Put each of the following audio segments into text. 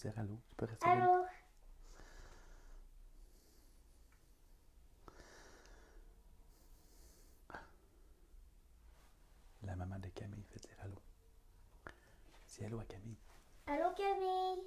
dire allô? Tu peux rester là? Allô? La maman de Camille fait dire allô. Dis allô à Camille. Allô, Camille?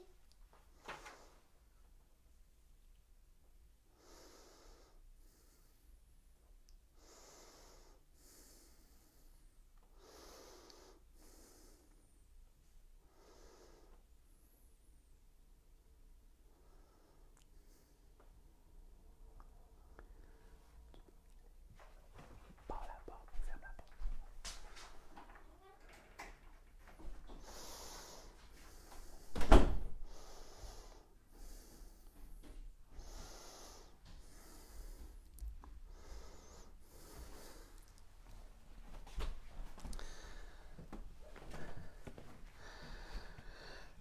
Barre la porte, ferme la porte.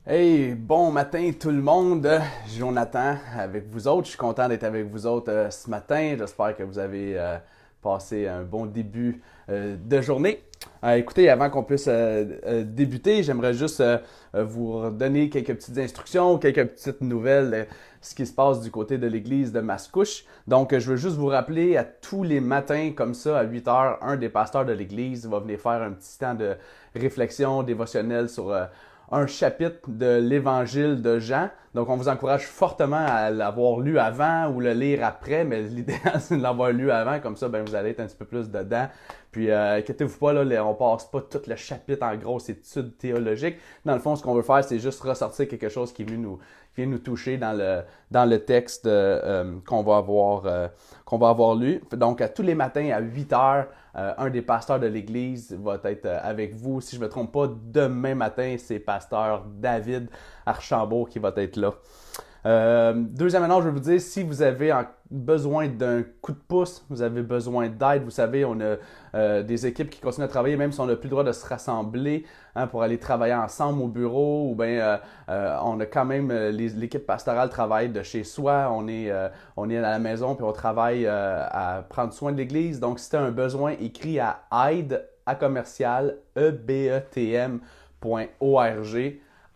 Hey, bon matin tout le monde. Jonathan avec vous autres. Je suis content d'être avec vous autres ce matin. J'espère que vous avez passé un bon début de journée. Écoutez, avant qu'on puisse débuter, j'aimerais juste vous donner quelques petites instructions, quelques petites nouvelles de ce qui se passe du côté de l'église de Mascouche. Donc, je veux juste vous rappeler à tous les matins, comme ça, à 8 heures, un des pasteurs de l'église va venir faire un petit temps de réflexion dévotionnelle sur un chapitre de l'évangile de Jean. Donc, on vous encourage fortement à l'avoir lu avant ou le lire après, mais l'idéal, c'est de l'avoir lu avant, comme ça, ben, vous allez être un petit peu plus dedans. Puis, inquiétez-vous pas, là, on passe pas tout le chapitre en grosse étude théologique. Dans le fond, ce qu'on veut faire, c'est juste ressortir quelque chose qui vient nous toucher dans le texte qu'on va avoir lu. Donc, à tous les matins à 8 heures, un des pasteurs de l'église va être avec vous. Si je ne me trompe pas, demain matin, c'est pasteur David Archambault qui va être là. Deuxièmement, je vais vous dire, si vous avez besoin d'un coup de pouce, vous avez besoin d'aide, vous savez, on a des équipes qui continuent à travailler, même si on n'a plus le droit de se rassembler pour aller travailler ensemble au bureau, ou bien on a quand même, l'équipe pastorale travaille de chez soi, on est à la maison, puis on travaille à prendre soin de l'église. Donc, si tu as un besoin, écris à aide à commercial ebetm.org.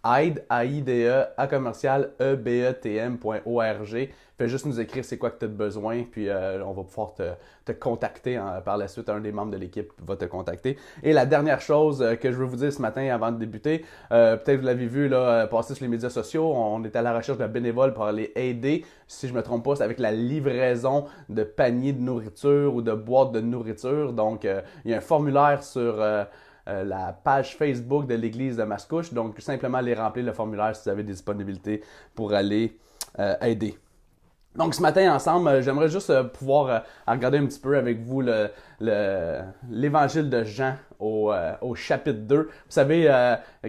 Aide, A-I-D-E, à commercial, ebetm.org. Fais juste nous écrire c'est quoi que tu as besoin, puis on va pouvoir te contacter par la suite. Un des membres de l'équipe va te contacter. Et la dernière chose que je veux vous dire ce matin avant de débuter, peut-être vous l'avez vu là, passer sur les médias sociaux, on est à la recherche de bénévoles pour aller aider. Si je ne me trompe pas, c'est avec la livraison de paniers de nourriture ou de boîtes de nourriture. Donc, il y a un formulaire sur la page Facebook de l'église de Mascouche. Donc, simplement aller remplir le formulaire si vous avez des disponibilités pour aller aider. Donc, ce matin, ensemble, j'aimerais juste pouvoir regarder un petit peu avec vous l'évangile de Jean au chapitre 2. Vous savez,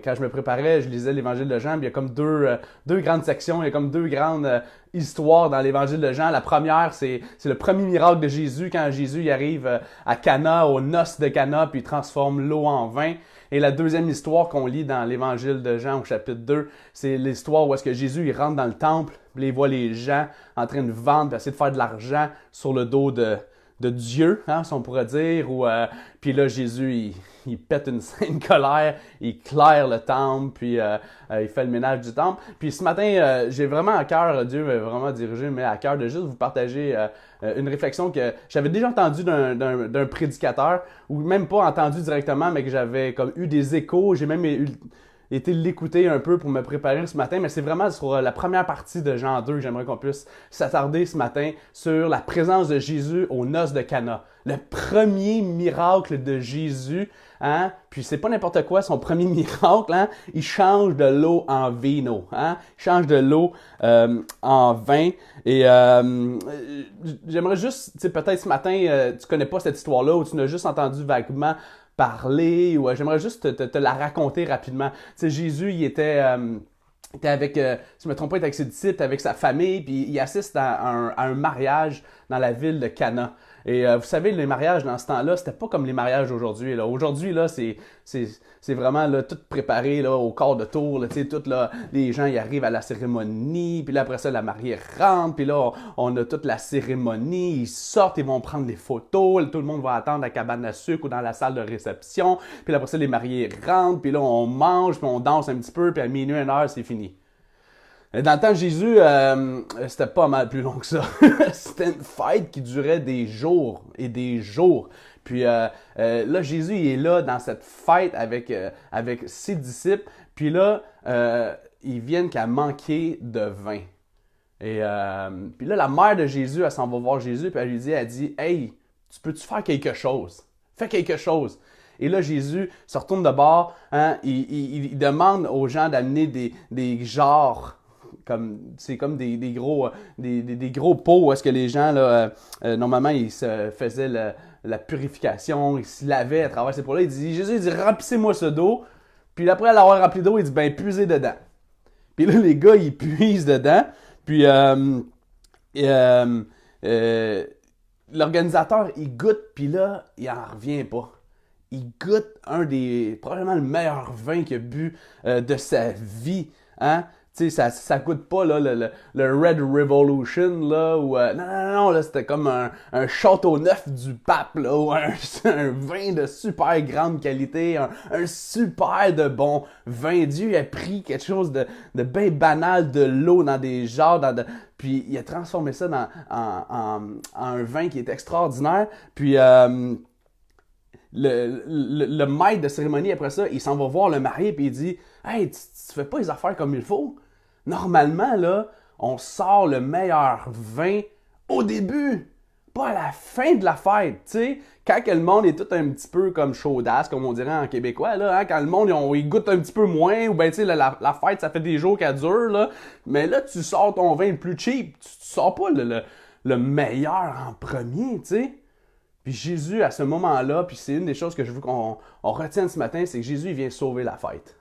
quand je me préparais, je lisais l'évangile de Jean, puis il y a comme deux grandes sections, il y a comme deux grandes histoires dans l'évangile de Jean. La première, c'est le premier miracle de Jésus, quand Jésus il arrive à Cana, aux noces de Cana, puis il transforme l'eau en vin. Et la deuxième histoire qu'on lit dans l'évangile de Jean au chapitre 2, c'est l'histoire où est-ce que Jésus il rentre dans le temple, puis il voit les gens en train de vendre, puis essayer de faire de l'argent sur le dos de Dieu, hein, si on pourrait dire. Puis là, Jésus, il pète une sainte colère, il claire le temple, puis il fait le ménage du temple. Puis ce matin, j'ai vraiment à cœur, Dieu m'a vraiment dirigé, mais à cœur de juste vous partager une réflexion que j'avais déjà entendue d'un prédicateur, ou même pas entendu directement, mais que j'avais comme eu des échos. J'ai même été l'écouter un peu pour me préparer ce matin, mais c'est vraiment sur la première partie de Jean 2 que j'aimerais qu'on puisse s'attarder ce matin sur la présence de Jésus aux noces de Cana. Le premier miracle de Jésus, hein? Puis c'est pas n'importe quoi son premier miracle, hein? Il change de l'eau en vino, hein? Il change de l'eau en vin. Et j'aimerais juste, tu sais, peut-être ce matin, tu connais pas cette histoire-là ou tu n'as juste entendu vaguement parler, ou j'aimerais juste te la raconter rapidement. Tu sais, Jésus, il était avec, si je me trompe pas, il était avec ses disciples, avec sa famille, puis il assiste à un mariage dans la ville de Cana. Et vous savez, les mariages dans ce temps-là, c'était pas comme les mariages d'aujourd'hui. Là. Aujourd'hui, là, c'est vraiment là, tout préparé là, au quart de tour. Là, tout, là, les gens ils arrivent à la cérémonie, puis là, après ça, la mariée rentre, puis là, on a toute la cérémonie. Ils sortent, ils vont prendre des photos. Là, tout le monde va attendre à la cabane à sucre ou dans la salle de réception. Puis là, après ça, les mariés rentrent, puis là, on mange, puis on danse un petit peu, puis à minuit, 1 heure, c'est fini. Dans le temps de Jésus, c'était pas mal plus long que ça. C'était une fête qui durait des jours et des jours. Puis là, Jésus il est là dans cette fête avec ses disciples. Puis là, ils viennent qu'à manquer de vin. Et puis là, la mère de Jésus, elle s'en va voir Jésus, puis elle dit, « Hey, tu peux-tu faire quelque chose? Fais quelque chose. » Et là, Jésus se retourne de bord, hein, il demande aux gens d'amener des jarres, c'est comme des gros pots où est-ce que les gens, là, normalement, ils se faisaient la purification, ils se lavaient à travers ces pots-là. Jésus, il dit, remplissez-moi ce d'eau. Puis après l'avoir rempli d'eau, il dit, ben, puisez dedans. Puis là, les gars, ils puisent dedans. Puis l'organisateur, il goûte, puis là, il en revient pas. Il goûte probablement le meilleur vin qu'il a bu de sa vie. Hein? Tu sais, ça goûte pas là, le Red Revolution, là, ou non, là, c'était comme un château neuf du pape, là, ou un vin de super grande qualité, un super de bon vin. Dieu a pris quelque chose de bien banal, de l'eau dans des jarres, puis il a transformé ça en un vin qui est extraordinaire. Puis le maître de cérémonie, après ça, il s'en va voir le marié, puis il dit « Hey, tu fais pas les affaires comme il faut? Normalement, là, on sort le meilleur vin au début, pas à la fin de la fête, tu sais. Quand que le monde est tout un petit peu comme chaudasse, comme on dirait en québécois, là, hein, quand le monde, il goûte un petit peu moins, ou bien, tu sais, la fête, ça fait des jours qu'elle dure, là. Mais là, tu sors ton vin le plus cheap, tu sors pas le meilleur en premier, tu sais. Puis Jésus, à ce moment-là, puis c'est une des choses que je veux qu'on retienne ce matin, c'est que Jésus, il vient sauver la fête.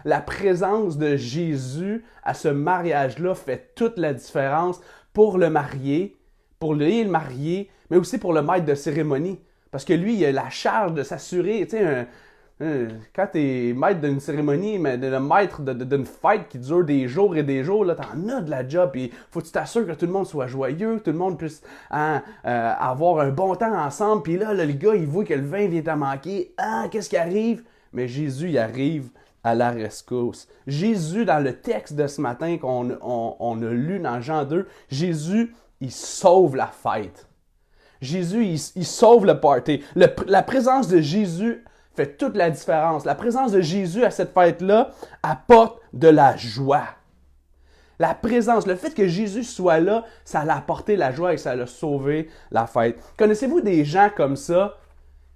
La présence de Jésus à ce mariage-là fait toute la différence pour le marié, le marié, mais aussi pour le maître de cérémonie. Parce que lui, il a la charge de s'assurer, tu sais, quand tu es maître d'une cérémonie, mais le maître d'une fête qui dure des jours et des jours, là, t'en as de la job. Il faut que tu t'assures que tout le monde soit joyeux, que tout le monde puisse avoir un bon temps ensemble. Puis là, le gars, il voit que le vin vient à manquer. Ah, qu'est-ce qui arrive? Mais Jésus, il arrive à la rescousse. Jésus, dans le texte de ce matin qu'on a lu dans Jean 2, Jésus, il sauve la fête. Jésus, il sauve le party. La présence de Jésus fait toute la différence. La présence de Jésus à cette fête-là apporte de la joie. La présence, le fait que Jésus soit là, ça l'a apporté la joie et ça l'a sauvé la fête. Connaissez-vous des gens comme ça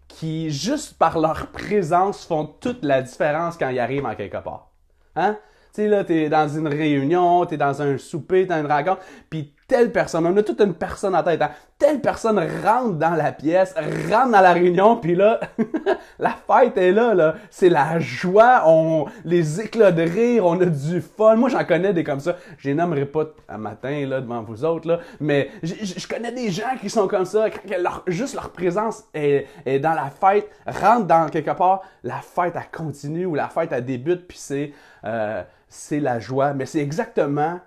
qui, juste par leur présence, font toute la différence quand ils arrivent en quelque part? Hein? Tu sais, là, t'es dans une réunion, t'es dans un souper, t'as une rencontre, puis telle personne, on a toute une personne en tête, hein? Telle personne rentre dans la pièce, rentre dans la réunion, puis là, la fête est là, c'est la joie, les éclats de rire, on a du fun. Moi, j'en connais des comme ça. Je les nommerai pas un matin, là, devant vous autres, là, mais je connais des gens qui sont comme ça, quand juste leur présence est dans la fête, rentre dans quelque part, la fête, elle continue, ou la fête, elle débute, puis c'est la joie. Mais c'est exactement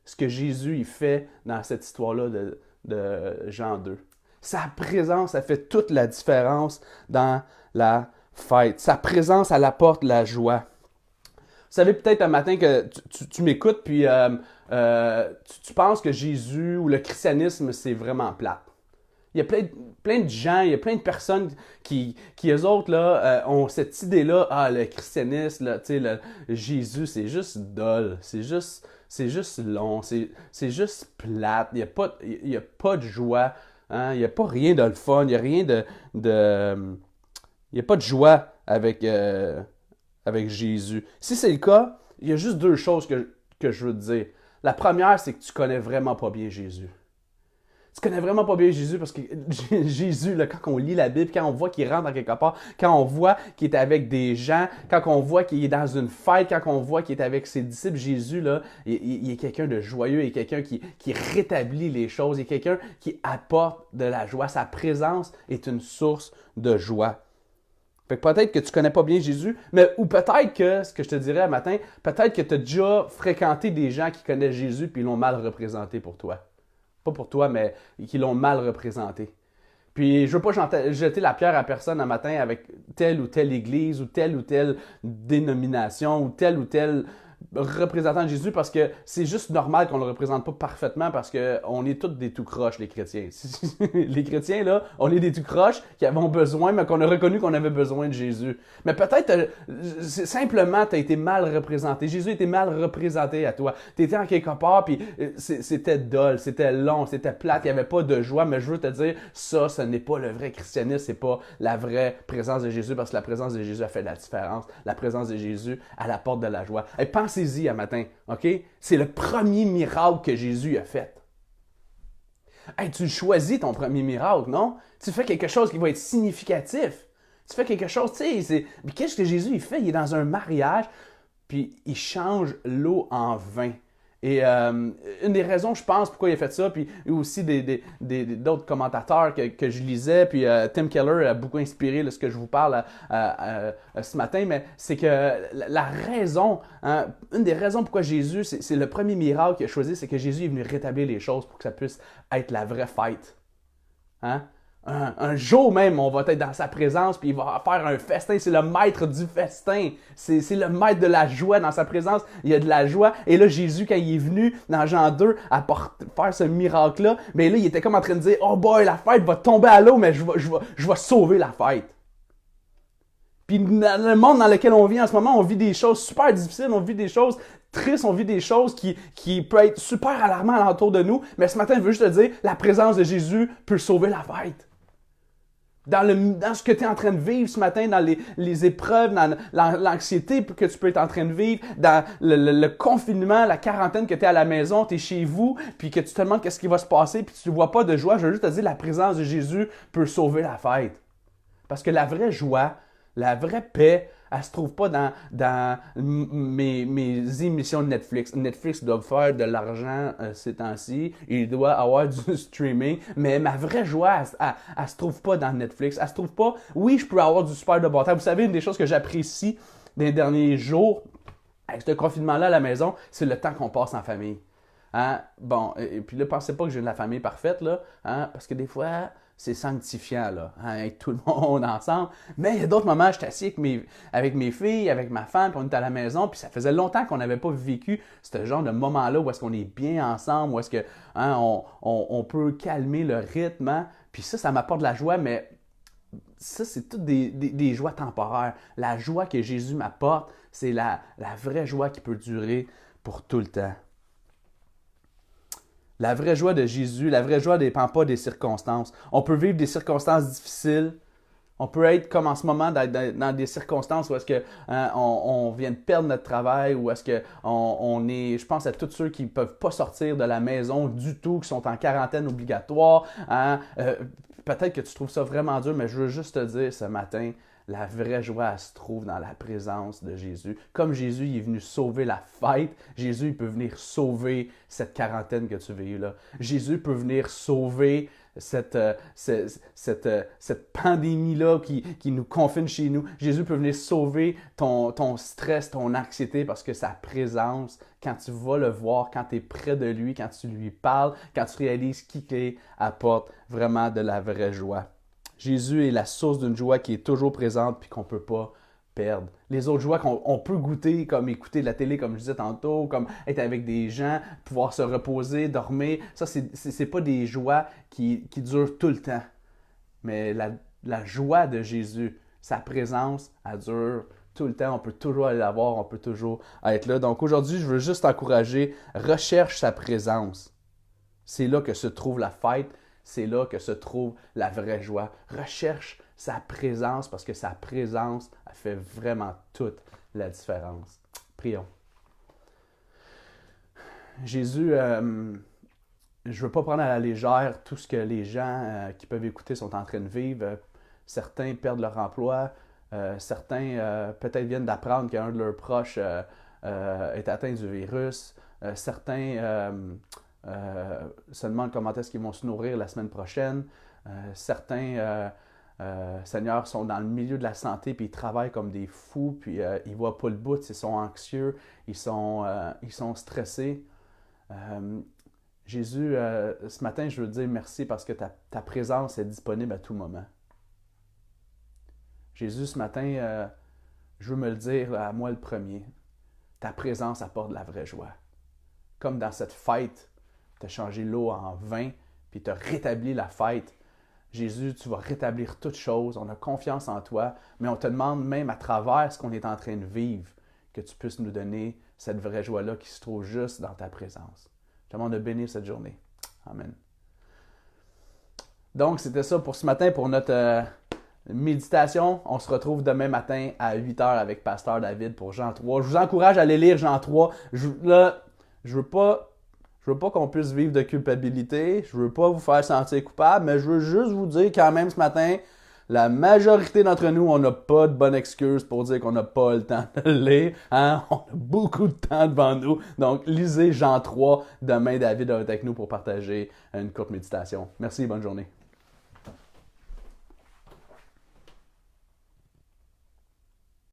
ce que Jésus il fait dans cette histoire-là de Jean 2. Sa présence, elle fait toute la différence dans la fête. Sa présence, elle apporte la joie. Vous savez peut-être un matin que tu m'écoutes, puis tu penses que Jésus ou le christianisme, c'est vraiment plate. Il y a plein de gens, il y a plein de personnes qui eux autres, là, ont cette idée-là, le christianisme, là, tu sais, Jésus, c'est juste dull, c'est juste long, c'est juste plate, il y a pas de joie, hein, il n'y a pas rien de le fun, il n'y a rien il n'y a pas de joie avec Jésus. Si c'est le cas, il y a juste deux choses que je veux te dire. La première, c'est que tu connais vraiment pas bien Jésus. Tu connais vraiment pas bien Jésus parce que Jésus, là, quand on lit la Bible, quand on voit qu'il rentre dans quelque part, quand on voit qu'il est avec des gens, quand on voit qu'il est dans une fête, quand on voit qu'il est avec ses disciples, Jésus, là, il est quelqu'un de joyeux, il est quelqu'un qui rétablit les choses, il est quelqu'un qui apporte de la joie. Sa présence est une source de joie. Fait que peut-être que tu connais pas bien Jésus, ou peut-être que, ce que je te dirais un matin, peut-être que tu as déjà fréquenté des gens qui connaissent Jésus puis ils l'ont mal représenté pour toi. Pas pour toi, mais qui l'ont mal représenté. Puis je veux pas jeter la pierre à personne un matin avec telle ou telle église ou telle dénomination ou tel représentant de Jésus parce que c'est juste normal qu'on ne le représente pas parfaitement parce qu'on est tous des tout croches, les chrétiens. Les chrétiens, là, on est des tout croches qui avons besoin, mais qu'on a reconnu qu'on avait besoin de Jésus. Mais peut-être, simplement, tu as été mal représenté. Jésus était mal représenté à toi. Tu étais en quelque part, puis c'était dol, c'était long, c'était plate, il n'y avait pas de joie, mais je veux te dire, ça, ce n'est pas le vrai christianisme, c'est pas la vraie présence de Jésus, parce que la présence de Jésus a fait la différence. La présence de Jésus à la porte de la joie. Et pensez-y à matin, OK? C'est le premier miracle que Jésus a fait. Hey, tu choisis ton premier miracle, non? Tu fais quelque chose qui va être significatif. Tu fais quelque chose, tu sais, mais qu'est-ce que Jésus il fait? Il est dans un mariage, puis il change l'eau en vin. Et une des raisons, je pense, pourquoi il a fait ça, puis il y a aussi d'autres commentateurs que je lisais, puis Tim Keller a beaucoup inspiré là, ce que je vous parle ce matin, mais c'est que la raison, hein, une des raisons pourquoi Jésus, c'est le premier miracle qu'il a choisi, c'est que Jésus est venu rétablir les choses pour que ça puisse être la vraie fête. Hein? Un jour même, on va être dans sa présence, puis il va faire un festin. C'est le maître du festin. C'est le maître de la joie dans sa présence. Il y a de la joie. Et là, Jésus, quand il est venu dans Jean 2 faire ce miracle-là, bien là, il était comme en train de dire, « Oh boy, la fête va tomber à l'eau, mais je vais sauver la fête. » Puis dans le monde dans lequel on vit en ce moment, on vit des choses super difficiles, on vit des choses tristes, on vit des choses qui peuvent être super alarmantes alentour de nous. Mais ce matin, je veux juste te dire, la présence de Jésus peut sauver la fête. Dans ce que tu es en train de vivre ce matin, dans les épreuves, dans l'anxiété que tu peux être en train de vivre, dans le confinement, la quarantaine que tu es à la maison, tu es chez vous, puis que tu te demandes qu'est-ce qui va se passer, puis tu ne vois pas de joie, je veux juste te dire, la présence de Jésus peut sauver la fête. Parce que la vraie joie, la vraie paix, elle ne se trouve pas dans mes émissions de Netflix. Netflix doit faire de l'argent ces temps-ci. Il doit avoir du streaming. Mais ma vraie joie, elle ne se trouve pas dans Netflix. Elle ne se trouve pas... Oui, je peux avoir du super de bon temps. Vous savez, une des choses que j'apprécie des derniers jours, avec ce confinement-là à la maison, c'est le temps qu'on passe en famille. Hein? Bon, et puis là, pensez pas que j'ai de la famille parfaite, là, hein? Parce que des fois... c'est sanctifiant, là, hein, avec tout le monde ensemble. Mais il y a d'autres moments, j'étais assis avec mes filles, avec ma femme, puis on était à la maison, puis ça faisait longtemps qu'on n'avait pas vécu ce genre de moment-là où est-ce qu'on est bien ensemble, où est-ce que hein, on peut calmer le rythme. Hein? Puis ça m'apporte de la joie, mais ça, c'est toutes des joies temporaires. La joie que Jésus m'apporte, c'est la vraie joie qui peut durer pour tout le temps. La vraie joie de Jésus, la vraie joie ne dépend pas des circonstances. On peut vivre des circonstances difficiles. On peut être comme en ce moment dans des circonstances où est-ce que on vient de perdre notre travail, ou est-ce que on est, je pense à tous ceux qui ne peuvent pas sortir de la maison du tout, qui sont en quarantaine obligatoire. Hein? Peut-être que tu trouves ça vraiment dur, mais je veux juste te dire ce matin, la vraie joie, elle se trouve dans la présence de Jésus. Comme Jésus il est venu sauver la fête, Jésus il peut venir sauver cette quarantaine que tu vis là. Jésus peut venir sauver cette pandémie-là qui nous confine chez nous. Jésus peut venir sauver ton stress, ton anxiété, parce que sa présence, quand tu vas le voir, quand tu es près de lui, quand tu lui parles, quand tu réalises qui il est, apporte vraiment de la vraie joie. Jésus est la source d'une joie qui est toujours présente puis qu'on ne peut pas perdre. Les autres joies qu'on peut goûter, comme écouter de la télé, comme je disais tantôt, comme être avec des gens, pouvoir se reposer, dormir, ça, c'est pas des joies qui durent tout le temps. Mais la joie de Jésus, sa présence, elle dure tout le temps. On peut toujours aller la voir, on peut toujours être là. Donc aujourd'hui, je veux juste t'encourager, recherche sa présence. C'est là que se trouve la fête. C'est là que se trouve la vraie joie. Recherche sa présence, parce que sa présence elle fait vraiment toute la différence. Prions. Jésus, je ne veux pas prendre à la légère tout ce que les gens qui peuvent écouter sont en train de vivre. Certains perdent leur emploi. Certains peut-être viennent d'apprendre qu'un de leurs proches est atteint du virus. Certains... se demandent comment est-ce qu'ils vont se nourrir la semaine prochaine. Certains, Seigneur, sont dans le milieu de la santé, puis ils travaillent comme des fous, puis ils ne voient pas le bout, ils sont anxieux, ils sont stressés. Jésus, ce matin, je veux te dire merci parce que ta présence est disponible à tout moment. Jésus, ce matin, je veux me le dire à moi le premier. ta présence apporte de la vraie joie. Comme dans cette fête, tu as changé l'eau en vin, puis tu as rétabli la fête. Jésus, tu vas rétablir toutes choses, on a confiance en toi, mais on te demande même à travers ce qu'on est en train de vivre, que tu puisses nous donner cette vraie joie-là qui se trouve juste dans ta présence. Je te demande de bénir cette journée. Amen. Donc, c'était ça pour ce matin, pour notre méditation. On se retrouve demain matin à 8h avec Pasteur David pour Jean 3. Je vous encourage à aller lire Jean 3. Je veux pas qu'on puisse vivre de culpabilité. Je veux pas vous faire sentir coupable, mais je veux juste vous dire quand même ce matin, la majorité d'entre nous, on n'a pas de bonne excuse pour dire qu'on n'a pas le temps de le lire. Hein? On a beaucoup de temps devant nous. Donc, lisez Jean 3. Demain, David va être avec nous pour partager une courte méditation. Merci et bonne journée.